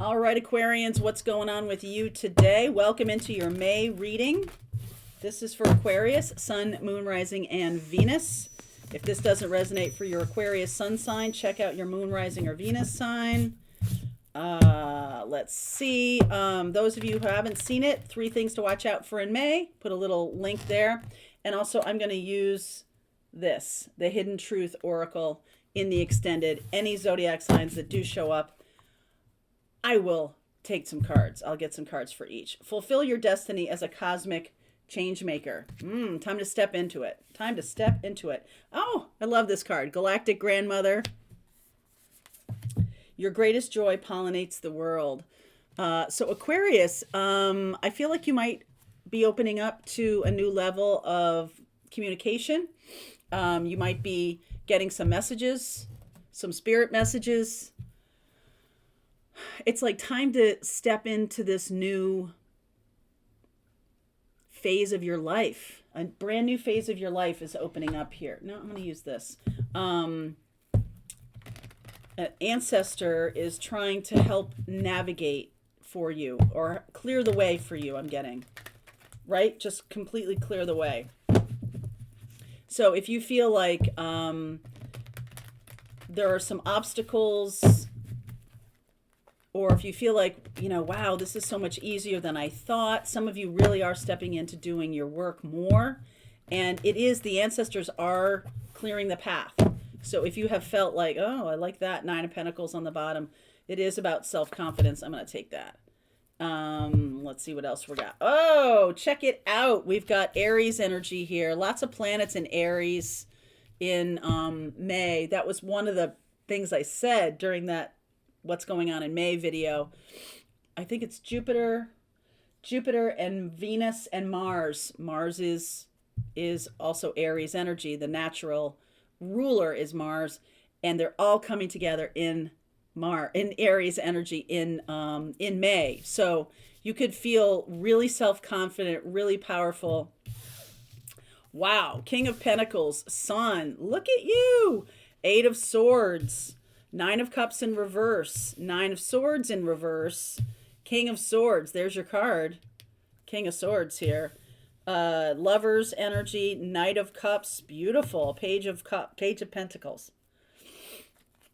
All right, Aquarians, what's going on with you today? Welcome into your May reading. This is for Aquarius, Sun, Moon, Rising, and Venus. If this doesn't resonate for your Aquarius sun sign, check out your Moon, Rising, or Venus sign. Let's see. Those of you who haven't seen it, 3 things to watch out for in May. Put a little link there. And also, I'm going to use this, the Hidden Truth Oracle, in the extended. Any zodiac signs that do show up, I will take some cards. I'll get some cards for each. Fulfill your destiny as a cosmic change maker. Time to step into it. Time to step into it. Oh, I love this card. Galactic Grandmother. Your greatest joy pollinates the world. So Aquarius, I feel like you might be opening up to a new level of communication. You might be getting some messages, some spirit messages. It's like time to step into this new phase of your life. A brand new phase of your life is opening up here. No, I'm going to use this. An ancestor is trying to help navigate for you or clear the way for you, I'm getting. Right? Just completely clear the way. So if you feel like there are some obstacles, or if you feel like, wow, this is so much easier than I thought. Some of you really are stepping into doing your work more. And it is, the ancestors are clearing the path. So if you have felt like, oh, I like that 9 of Pentacles on the bottom, it is about self-confidence. I'm going to take that. Let's see what else we got. Oh, check it out. We've got Aries energy here. Lots of planets in Aries in May. That was one of the things I said during that what's going on in May video. I think it's Jupiter and Venus and Mars. Mars is also Aries energy. The natural ruler is Mars, and they're all coming together in Aries energy in May. So you could feel really self-confident, really powerful. Wow, King of Pentacles, Sun, look at you. 8 of Swords, 9 of Cups in reverse, 9 of Swords in reverse, King of Swords, there's your card, King of Swords here. Lovers energy, Knight of Cups, beautiful, Page of Pentacles.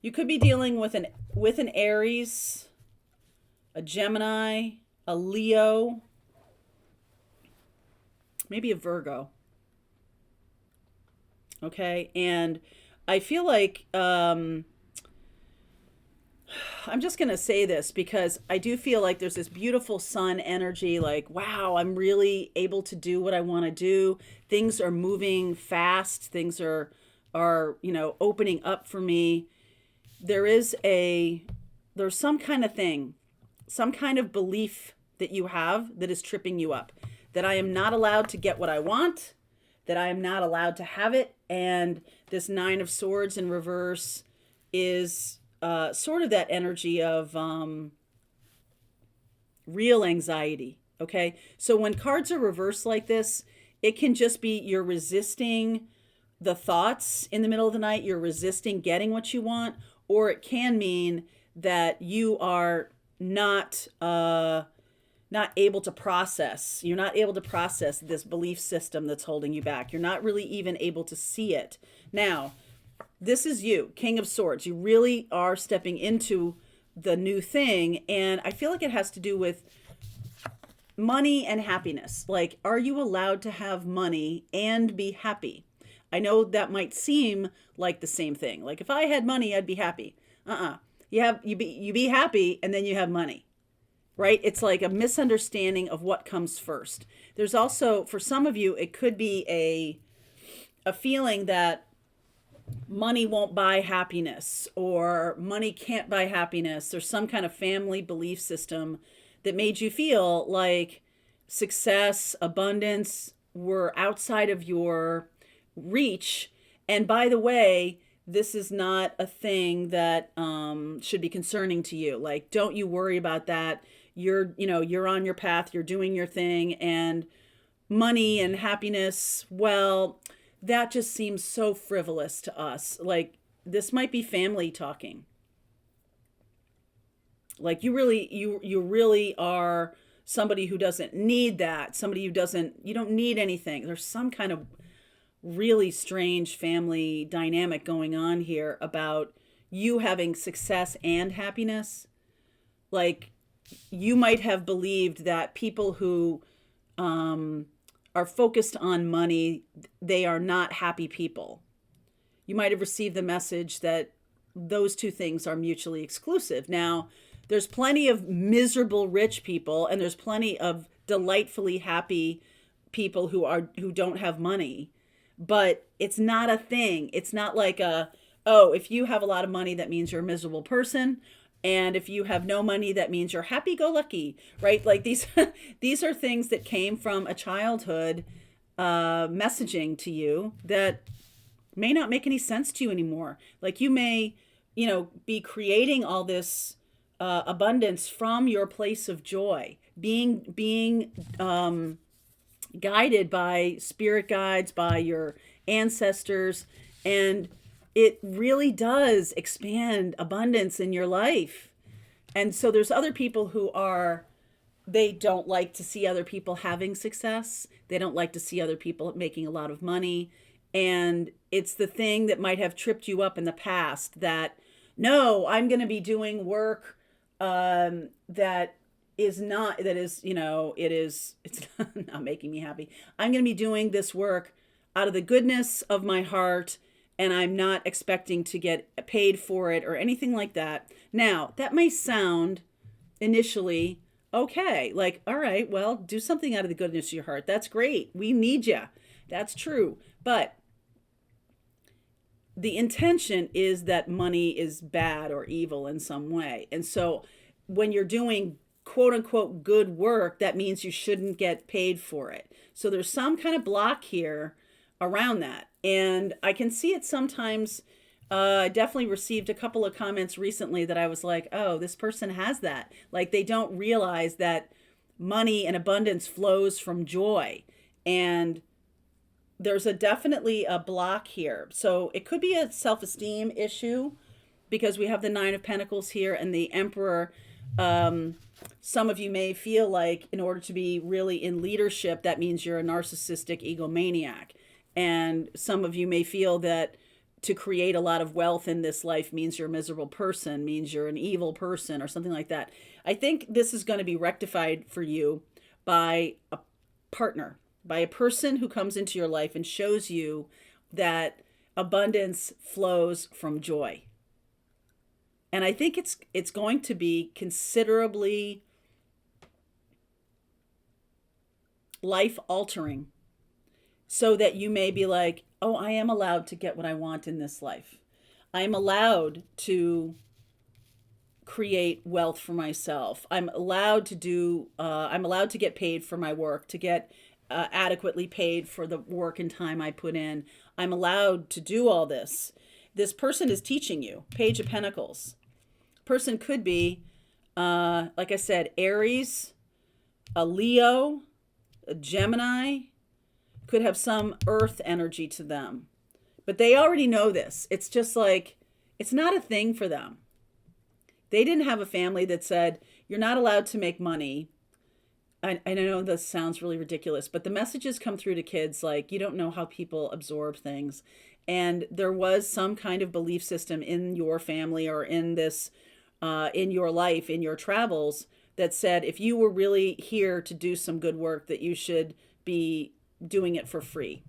You could be dealing with an Aries, a Gemini, a Leo, maybe a Virgo. Okay, and I feel like I'm just going to say this because I do feel like there's this beautiful sun energy, like, wow, I'm really able to do what I want to do. Things are moving fast. Things are opening up for me. There's some kind of thing, some kind of belief that you have that is tripping you up, that I am not allowed to get what I want, that I am not allowed to have it. And this 9 of Swords in reverse is sort of that energy of real anxiety. Okay. So when cards are reversed like this, it can just be you're resisting the thoughts in the middle of the night. You're resisting getting what you want, or it can mean that you are not able to process. You're not able to process this belief system that's holding you back. You're not really even able to see it. Now, this is you, King of Swords. You really are stepping into the new thing. And I feel like it has to do with money and happiness. Like, are you allowed to have money and be happy? I know that might seem like the same thing. Like, if I had money, I'd be happy. You be happy and then you have money, right? It's like a misunderstanding of what comes first. There's also, for some of you, it could be a feeling that money won't buy happiness, or money can't buy happiness, or some kind of family belief system that made you feel like success, abundance were outside of your reach. And by the way, this is not a thing that should be concerning to you. Like, don't you worry about that. You're on your path, you're doing your thing, and money and happiness, well, that just seems so frivolous to us. Like, this might be family talking. Like you really are somebody who doesn't need that, somebody who doesn't, you don't need anything. There's some kind of really strange family dynamic going on here about you having success and happiness. Like you might have believed that people who are focused on money, they are not happy people. You might have received the message that those two things are mutually exclusive. Now, there's plenty of miserable rich people and there's plenty of delightfully happy people who don't have money, but it's not a thing. It's not like oh, if you have a lot of money that means you're a miserable person, and if you have no money that means you're happy go lucky, right? Like these these are things that came from a childhood messaging to you that may not make any sense to you anymore. Like you may, be creating all this abundance from your place of joy, being guided by spirit guides, by your ancestors, and it really does expand abundance in your life. And so there's other people who they don't like to see other people having success. They don't like to see other people making a lot of money. And it's the thing that might have tripped you up in the past that, no, I'm going to be doing work that is not, that is, it's not making me happy. I'm going to be doing this work out of the goodness of my heart, and I'm not expecting to get paid for it or anything like that. Now, that may sound initially okay, like, all right, well, do something out of the goodness of your heart. That's great. We need you. That's true. But the intention is that money is bad or evil in some way. And so when you're doing quote unquote good work, that means you shouldn't get paid for it. So there's some kind of block here around that. And I can see it sometimes. I definitely received a couple of comments recently that I was like, oh, this person has that. Like they don't realize that money and abundance flows from joy. And there's definitely a block here. So it could be a self-esteem issue because we have the Nine of Pentacles here and the Emperor. Some of you may feel like in order to be really in leadership, that means you're a narcissistic egomaniac. And some of you may feel that to create a lot of wealth in this life means you're a miserable person, means you're an evil person or something like that. I think this is going to be rectified for you by a partner, by a person who comes into your life and shows you that abundance flows from joy. And I think it's going to be considerably life altering so that you may be like, oh, I am allowed to get what I want in this life. I am allowed to create wealth for myself. I'm allowed to get paid for my work, to get adequately paid for the work and time I put in. I'm allowed to do all this. This person is teaching you. Page of Pentacles. Person could be, like I said, Aries, a Leo, a Gemini, could have some earth energy to them. But they already know this. It's just like, it's not a thing for them. They didn't have a family that said, you're not allowed to make money. I know this sounds really ridiculous, but the messages come through to kids like, you don't know how people absorb things. And there was some kind of belief system in your family or in this, in your life, in your travels, that said, if you were really here to do some good work, that you should be doing it for free.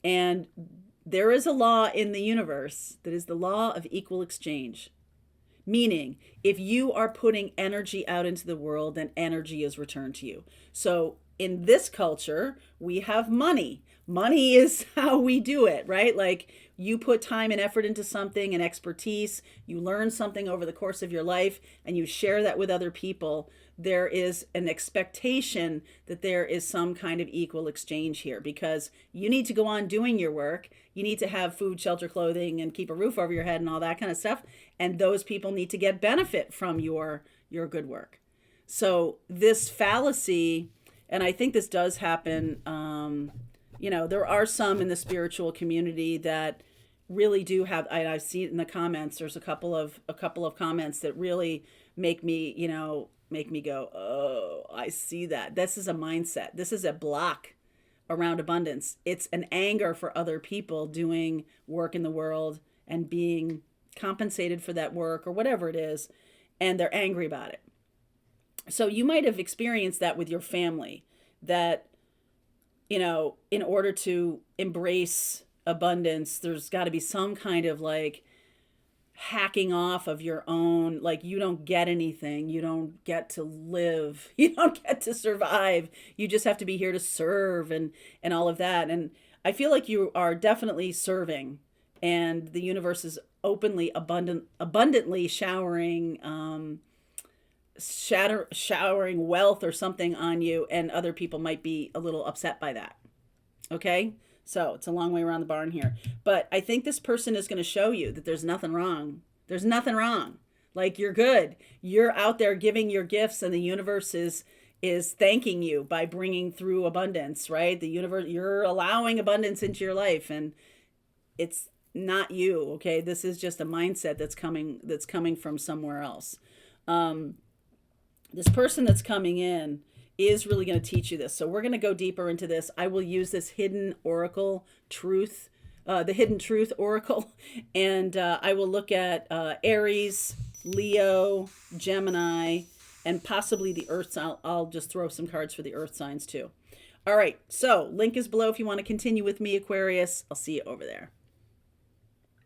And there is a law in the universe that is the law of equal exchange. Meaning, if you are putting energy out into the world, then energy is returned to you. So in this culture, we have money. Money is how we do it, right? Like you put time and effort into something and expertise, you learn something over the course of your life, and you share that with other people. There is an expectation that there is some kind of equal exchange here because you need to go on doing your work. You need to have food, shelter, clothing, and keep a roof over your head and all that kind of stuff. And those people need to get benefit from your good work. So this fallacy, and I think this does happen, there are some in the spiritual community that really do have, I see it in the comments. There's a couple of comments that really make me, make me go, oh, I see that. This is a mindset. This is a block around abundance. It's an anger for other people doing work in the world and being compensated for that work or whatever it is, and they're angry about it. So you might have experienced that with your family, that, in order to embrace abundance, there's got to be some kind of like hacking off of your own, like you don't get anything, you don't get to live, you don't get to survive, you just have to be here to serve, and all of that. And I feel like you are definitely serving, and the universe is openly abundantly showering showering wealth or something on you, and other people might be a little upset by that. Okay, so it's a long way around the barn here. But I think this person is going to show you that there's nothing wrong. There's nothing wrong. Like, you're good. You're out there giving your gifts, and the universe is thanking you by bringing through abundance, right? The universe, you're allowing abundance into your life, and it's not you, okay? This is just a mindset that's coming from somewhere else. This person that's coming in is really going to teach you this. So we're going to go deeper into this. I will use this hidden oracle truth, the hidden truth oracle, and I will look at Aries, Leo, Gemini, and possibly the earth sign. I'll just throw some cards for the earth signs too. All right, so link is below if you want to continue with me, Aquarius. I'll see you over there.